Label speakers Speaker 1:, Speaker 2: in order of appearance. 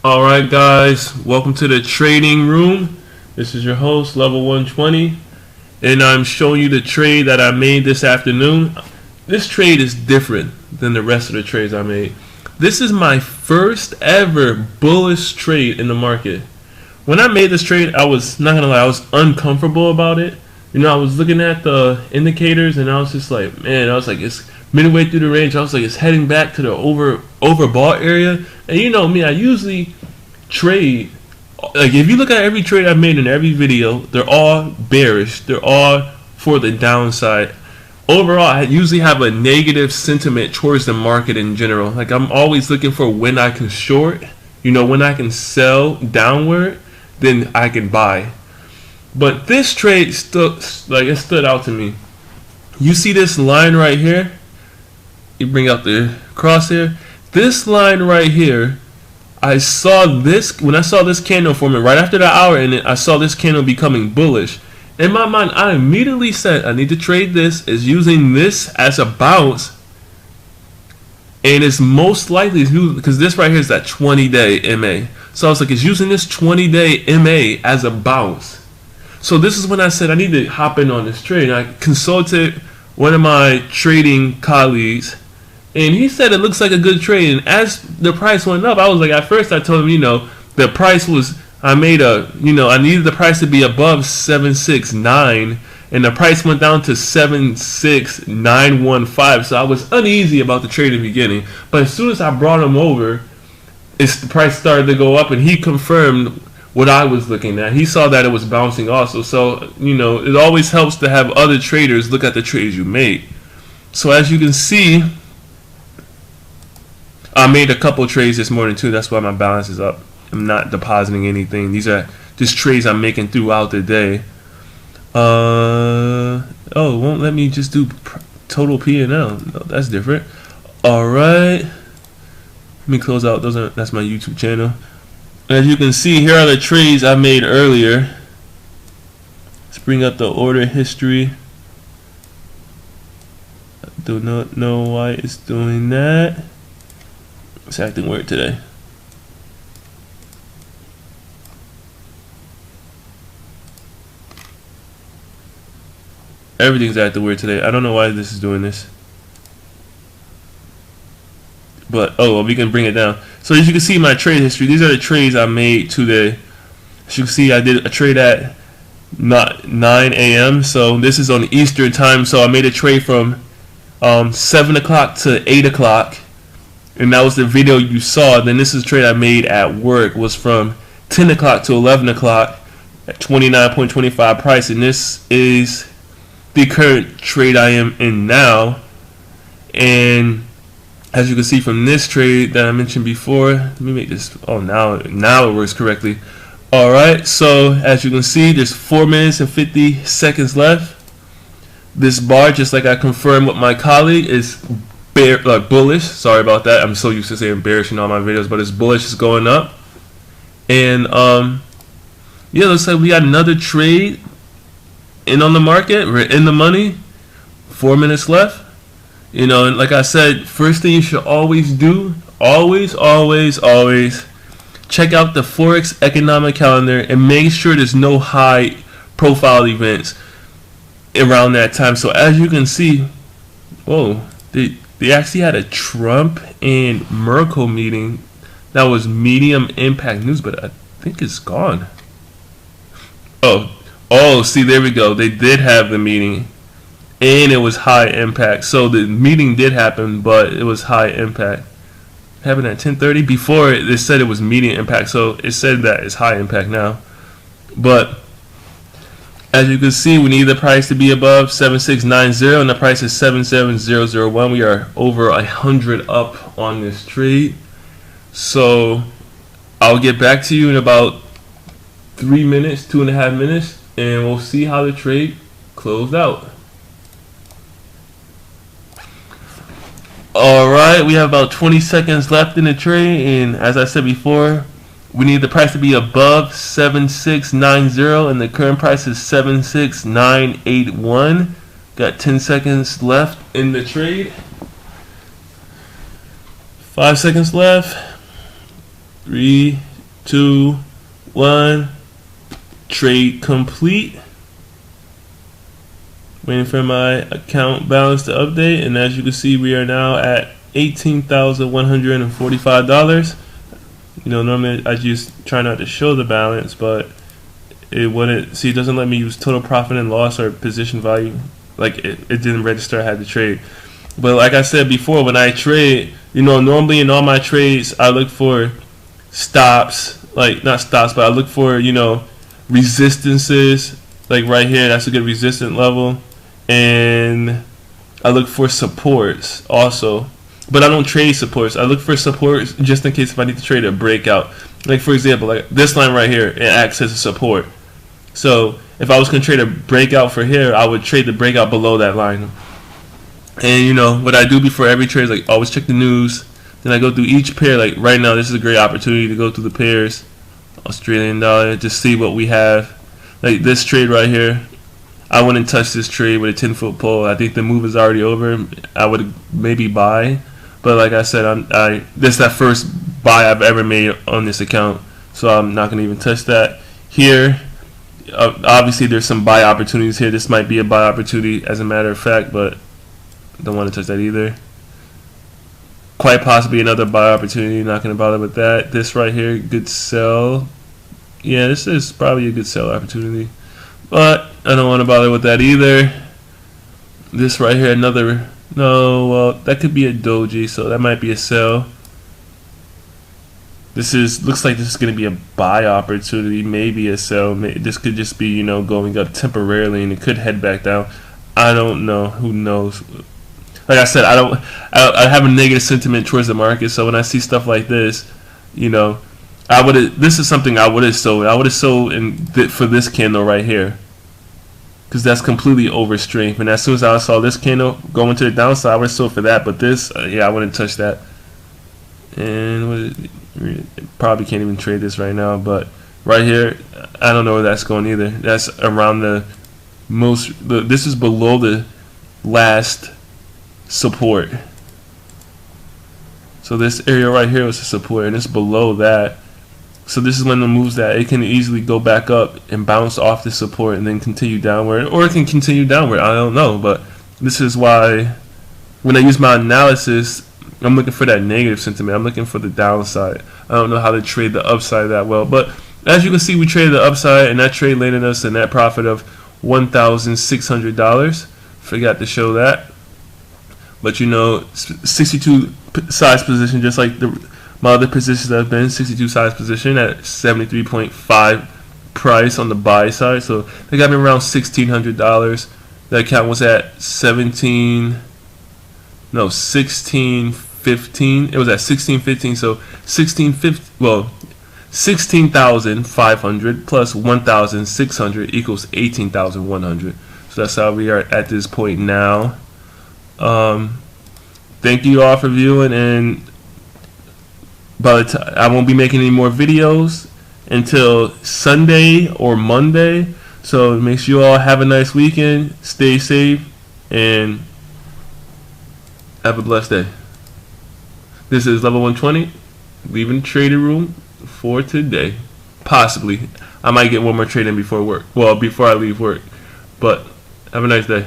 Speaker 1: Alright guys, welcome to the trading room. This is your host, Level 120, and I'm showing you the trade that I made this afternoon. This trade is different than the rest of the trades I made. This is my first ever bullish trade in the market. When I made this trade, I was not gonna lie, I was uncomfortable about it. You know, I was looking at the indicators and I was just like, man, I was like, it's midway through the range. I was like, it's heading back to the overbought area. And you know me, I usually trade, like if you look at every trade I've made in every video, they're all bearish. They're all for the downside. Overall, I usually have a negative sentiment towards the market in general. Like I'm always looking for when I can short, you know, when I can sell downward, then I can buy. But this trade stood out to me. You see this line right here? You bring out the crosshair. This line right here, I saw this when I saw this candle forming right after the hour ended. I saw this candle becoming bullish. In my mind, I immediately said I need to trade this. Is using this as a bounce, and it's most likely because this right here is that 20-day MA. So I was like, it's using this 20-day MA as a bounce. So this is when I said I need to hop in on this trade. I consulted one of my trading colleagues, and he said it looks like a good trade. And as the price went up, I was like, at first I told him, you know, the price was, I needed the price to be above 769, and the price went down to 76915. So I was uneasy about the trade in the beginning. But as soon as I brought him over, the price started to go up, and he confirmed what I was looking at. He saw that it was bouncing also. So, you know, it always helps to have other traders look at the trades you made. So as you can see, I made a couple trades this morning too. That's why my balance is up. I'm not depositing anything. These are just trades I'm making throughout the day. Oh, it won't let me just do total P&L. No, that's different. All right. Let me close out. That's my YouTube channel. As you can see, here are the trades I made earlier. Let's bring up the order history. I do not know why it's doing that. It's acting weird today. Everything's acting weird today. I don't know why this is doing this. But, oh, well, we can bring it down. So as you can see my trade history, these are the trades I made today. As you can see, I did a trade at 9 a.m. So this is on Eastern time. So I made a trade from 7 o'clock to 8 o'clock. And that was the video you saw. Then this is a trade I made at work. It was from 10 o'clock to 11 o'clock at 29.25 price. And this is the current trade I am in now. And as you can see from this trade that I mentioned before, let me make this, oh, now it works correctly. Alright, so as you can see, there's 4 minutes and 50 seconds left. This bar, just like I confirmed with my colleague, is bullish. Sorry about that. I'm so used to saying bearish in all my videos, but it's bullish. It's going up. And yeah, looks like we got another trade in on the market. We're in the money. 4 minutes left. You know, and like I said, first thing you should always do, always check out the Forex economic calendar and make sure there's no high profile events around that time. So as you can see, whoa, they actually had a Trump and Merkel meeting that was medium impact news, but I think it's gone. Oh, see, there we go. They did have the meeting. And it was high impact. So the meeting did happen, but it was high impact. It happened at 10:30. Before it said it was medium impact, so it said that it's high impact now. But as you can see, we need the price to be above 7690, and the price is 77001. We are over 100 up on this trade. So I'll get back to you in about 3 minutes, 2.5 minutes, and we'll see how the trade closed out. Alright, we have about 20 seconds left in the trade, and as I said before, we need the price to be above 7690, and the current price is 76981. Got 10 seconds left in the trade. 5 seconds left. 3, 2, 1. Trade complete. Waiting for my account balance to update, and as you can see, we are now at $18,145. You know, normally I just try not to show the balance, but it wouldn't. See, it doesn't let me use total profit and loss or position value. Like it didn't register I had to trade. But like I said before, when I trade, you know, normally in all my trades, I look for stops, like not stops, but I look for, you know, resistances. Like right here, that's a good resistant level, and I look for supports also. But I don't trade supports. I look for supports just in case if I need to trade a breakout. Like for example, like this line right here, it acts as a support. So if I was going to trade a breakout for here, I would trade the breakout below that line. And you know what I do before every trade is like always check the news. Then I go through each pair. Like right now, this is a great opportunity to go through the pairs. Australian dollar, just see what we have. Like this trade right here, I wouldn't touch this trade with a 10-foot pole. I think the move is already over. I would maybe buy. But like I said, this is that first buy I've ever made on this account, so I'm not going to even touch that. Here, obviously there's some buy opportunities here. This might be a buy opportunity as a matter of fact, but don't want to touch that either. Quite possibly another buy opportunity, not going to bother with that. This right here, good sell. Yeah, this is probably a good sell opportunity, but I don't want to bother with that either. This right here, another. No, well, that could be a doji, so that might be a sell. Looks like this is going to be a buy opportunity, maybe a sell. This could just be, you know, going up temporarily, and it could head back down. I don't know. Who knows? Like I said, I have a negative sentiment towards the market, so when I see stuff like this, you know, this is something I would have sold. I would have sold for this candle right here, because that's completely over strength. And as soon as I saw this candle going to the downside, I would have sold for that. But this, yeah, I wouldn't touch that. And probably can't even trade this right now. But right here, I don't know where that's going either. That's around this is below the last support. So this area right here was a support, and it's below that. So this is when it moves that it can easily go back up and bounce off the support and then continue downward, or it can continue downward. I don't know, but this is why when I use my analysis, I'm looking for that negative sentiment. I'm looking for the downside. I don't know how to trade the upside that well, but as you can see, we traded the upside, and that trade landed us a net profit of $1,600. Forgot to show that, but you know, 62 size position, just like my other positions that have been 62 size position at 73.5 price on the buy side, so they got me around $1,600. That account was at 1615. It was at 1615, so 16,500 plus 1,600 equals 18,100. So that's how we are at this point now. Thank you all for viewing, and by the time I won't be making any more videos until Sunday or Monday. So make sure you all have a nice weekend, stay safe, and have a blessed day. This is Level 120, leaving the trading room for today. Possibly. I might get one more trade in before work. Well, before I leave work. But have a nice day.